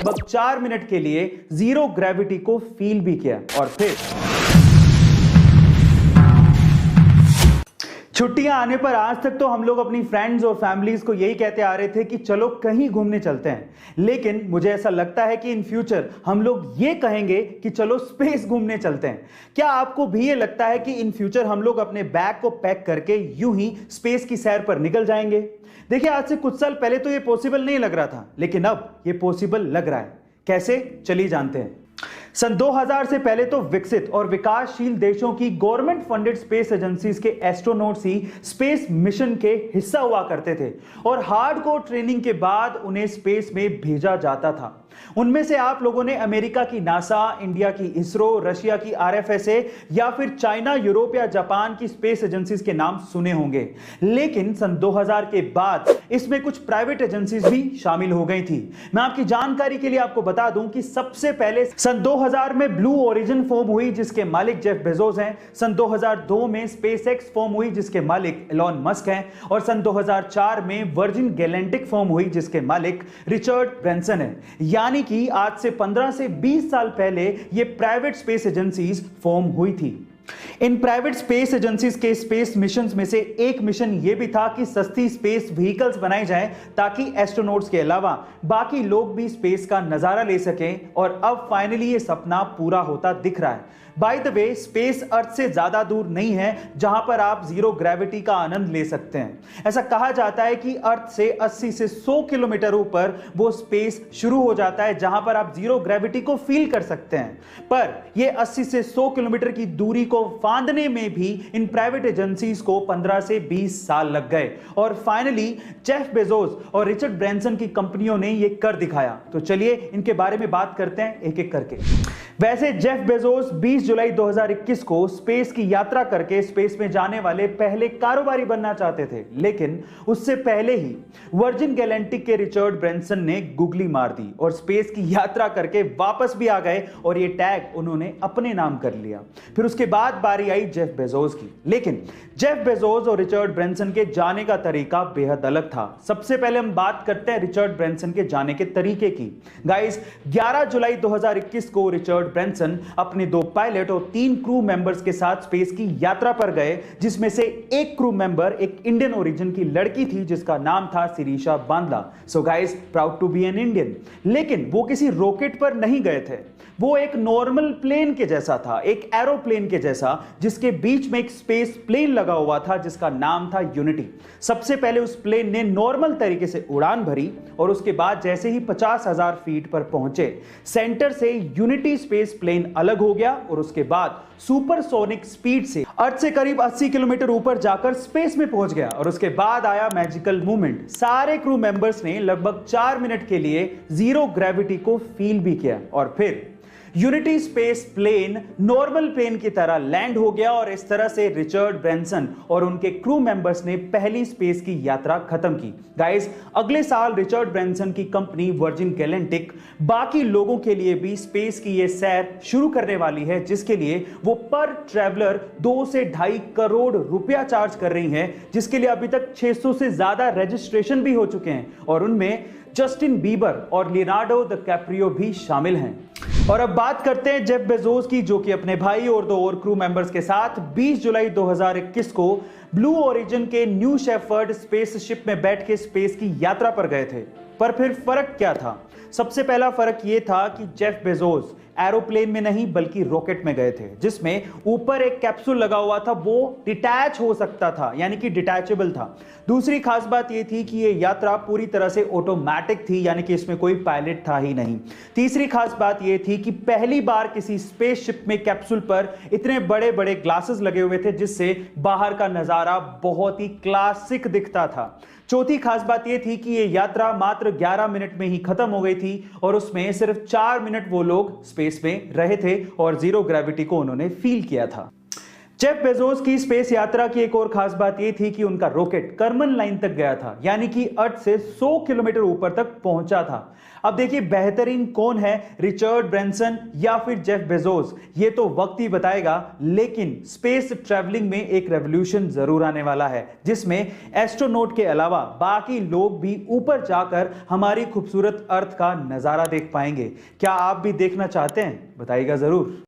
लगभग 4 मिनट के लिए जीरो ग्रेविटी को फील भी किया और फिर छुट्टियां आने पर आज तक तो हम लोग अपनी फ्रेंड्स और फैमिलीज को यही कहते आ रहे थे कि चलो कहीं घूमने चलते हैं, लेकिन मुझे ऐसा लगता है कि इन फ्यूचर हम लोग ये कहेंगे कि चलो स्पेस घूमने चलते हैं। क्या आपको भी ये लगता है कि इन फ्यूचर हम लोग अपने बैग को पैक करके यूं ही स्पेस की सैर पर निकल जाएंगे? देखिए, आज से कुछ साल पहले तो ये पॉसिबल नहीं लग रहा था, लेकिन अब ये पॉसिबल लग रहा है। कैसे, चलिए जानते हैं। सन 2000 से पहले तो विकसित और विकासशील देशों की गवर्नमेंट फंडेड स्पेस एजेंसीज के एस्ट्रोनॉट्स ही स्पेस मिशन के हिस्सा हुआ करते थे और हार्डकोर ट्रेनिंग के बाद उन्हें स्पेस में भेजा जाता था। उनमें से आप लोगों ने अमेरिका की नासा, इंडिया की इसरो, रशिया की आरएफएसए या फिर चाइना, यूरोप या जापान की स्पेस एजेंसीज के नाम सुने होंगे। लेकिन सन 2000 के बाद इसमें कुछ प्राइवेट एजेंसीज भी शामिल हो गई थी। मैं आपकी जानकारी के लिए आपको बता दूं कि सबसे पहले सन 2000 में ब्लू ओरिजिन फॉर्म हुई, जिसके मालिक जेफ बेजोस हैं। सन 2002 में स्पेसएक्स फॉर्म हुई, जिसके मालिक एलन मस्क हैं। और सन 2004 में वर्जिन गैलेक्टिक फॉर्म हुई, जिसके मालिक रिचर्ड ब्रैंसन हैं। यानी कि आज से 15 से 20 साल पहले ये प्राइवेट स्पेस एजेंसीज फॉर्म हुई थी। इन प्राइवेट स्पेस एजेंसीज के स्पेस मिशंस में से एक मिशन यह भी था कि सस्ती स्पेस व्हीकल्स बनाई जाएं ताकि एस्ट्रोनॉट्स के अलावा बाकी लोग भी स्पेस का नजारा ले सकें, और अब फाइनली ये सपना पूरा होता दिख रहा है। बाय द वे, स्पेस अर्थ से ज्यादा दूर नहीं है जहां पर आप जीरो ग्रेविटी का आनंद ले सकते हैं। ऐसा कहा जाता है कि अर्थ से 80 से 100 किलोमीटर ऊपर वो स्पेस शुरू हो जाता है जहां पर आप जीरो ग्रेविटी को फील कर सकते हैं। पर ये 80 से 100 किलोमीटर की दूरी को फांदने में भी इन प्राइवेट एजेंसीज को 15 से 20 साल लग गए और फाइनली जेफ बेजोस और रिचर्ड ब्रैंसन की कंपनियों ने ये कर दिखाया। तो चलिए इनके बारे में बात करते हैं एक एक करके। वैसे जेफ बेजोस 20 जुलाई 2021 को स्पेस की यात्रा करके स्पेस में जाने वाले पहले कारोबारी बनना चाहते थे, लेकिन उससे पहले ही वर्जिन गैलेक्टिक के रिचर्ड ब्रैंसन ने गुगली मार दी और स्पेस की यात्रा करके वापस भी आ गए और ये टैग उन्होंने अपने नाम कर लिया। फिर उसके बाद बारी आई जेफ बेजोस की, लेकिन जेफ बेजोस और रिचर्ड ब्रैंसन के जाने का तरीका बेहद अलग था। सबसे पहले हम बात करते हैं रिचर्ड ब्रैंसन के जाने के तरीके की। गाइस, 11 जुलाई 2021 को रिचर्ड ब्रैंसन अपने 2 पायलट और 3 क्रू मेंबर्स के साथ स्पेस की यात्रा पर गए, जिसमें से एक क्रू मेंबर एक इंडियन ओरिजिन की लड़की थी जिसका नाम था Sirisha Bandla. So guys, proud to be an Indian. लेकिन वो किसी रॉकेट पर नहीं गए थे, वो एक नॉर्मल प्लेन के जैसा था, एक एरोप्लेन के जैसा, जिसके बीच में एक स्पेस प्लेन लगा हुआ था जिसका नाम था यूनिटी। सबसे पहले उस प्लेन ने नॉर्मल तरीके से उड़ान भरी और उसके बाद जैसे ही 50,000 फीट पर पहुंचे, सेंटर से यूनिटी स्पेस प्लेन अलग हो गया और उसके बाद सुपरसोनिक स्पीड से अर्थ से करीब 80 किलोमीटर ऊपर जाकर स्पेस में पहुंच गया। और उसके बाद आया मैजिकल मूवमेंट। सारे क्रू मेंबर्स ने लगभग 4 मिनट के लिए जीरो ग्रेविटी को फील भी किया और फिर unity space plane normal plane की तरह लैंड हो गया और इस तरह से रिचर्ड ब्रैंसन और उनके क्रू मेंबर्स ने पहली स्पेस की यात्रा खत्म की। गाइस, अगले साल रिचर्ड ब्रैंसन की कंपनी वर्जिन गैलेक्टिक बाकी लोगों के लिए भी स्पेस की यह सैर शुरू करने वाली है, जिसके लिए वो पर ट्रैवलर 2 से 2.5 करोड़ रुपया चार्ज कर रही है, जिसके लिए अभी तक 600 से ज्यादा रजिस्ट्रेशन भी हो चुके हैं और उनमें जस्टिन बीबर और लियोनार्डो द कैप्रियो भी शामिल हैं। और अब बात करते हैं जेफ बेजोस की, जो कि अपने भाई और 2 और क्रू मेंबर्स के साथ 20 जुलाई 2021 को ब्लू ओरिजिन के न्यू शेफर्ड स्पेसशिप में बैठ के स्पेस की यात्रा पर गए थे। पर फिर फर्क क्या था? सबसे पहला फर्क यह था कि जेफ बेजोस एरोप्लेन में नहीं बल्कि रॉकेट में गए थे, जिसमें ऊपर एक कैप्सूल लगा हुआ था, वो डिटैच हो सकता था, यानी कि डिटैचेबल था। दूसरी खास बात यह थी कि यह यात्रा पूरी तरह से ऑटोमेटिक थी, यानी कि इसमें कोई पायलट था ही नहीं। तीसरी खास बात यह थी कि पहली बार किसी स्पेसशिप में कैप्सूल पर इतने बड़े बड़े ग्लासेस लगे हुए थे जिससे बाहर का नजारा बहुत ही क्लासिक दिखता था। चौथी खास बात यह थी कि यह यात्रा मात्र 11 मिनट में ही खत्म हो गई थी और उसमें सिर्फ 4 मिनट वो लोग स्पेस में रहे थे और जीरो ग्रेविटी को उन्होंने फील किया था। जेफ बेजोस की स्पेस यात्रा की एक और खास बात यह थी कि उनका रॉकेट कर्मन लाइन तक गया था, यानी कि अर्थ से 100 किलोमीटर ऊपर तक पहुंचा था। अब देखिए बेहतरीन कौन है, रिचर्ड ब्रैंसन या फिर जेफ बेजोस, ये तो वक्त ही बताएगा। लेकिन स्पेस ट्रैवलिंग में एक रेवोल्यूशन जरूर आने वाला है, जिसमें एस्ट्रोनॉट के अलावा बाकी लोग भी ऊपर जाकर हमारी खूबसूरत अर्थ का नजारा देख पाएंगे। क्या आप भी देखना चाहते हैं? बताइएगा जरूर।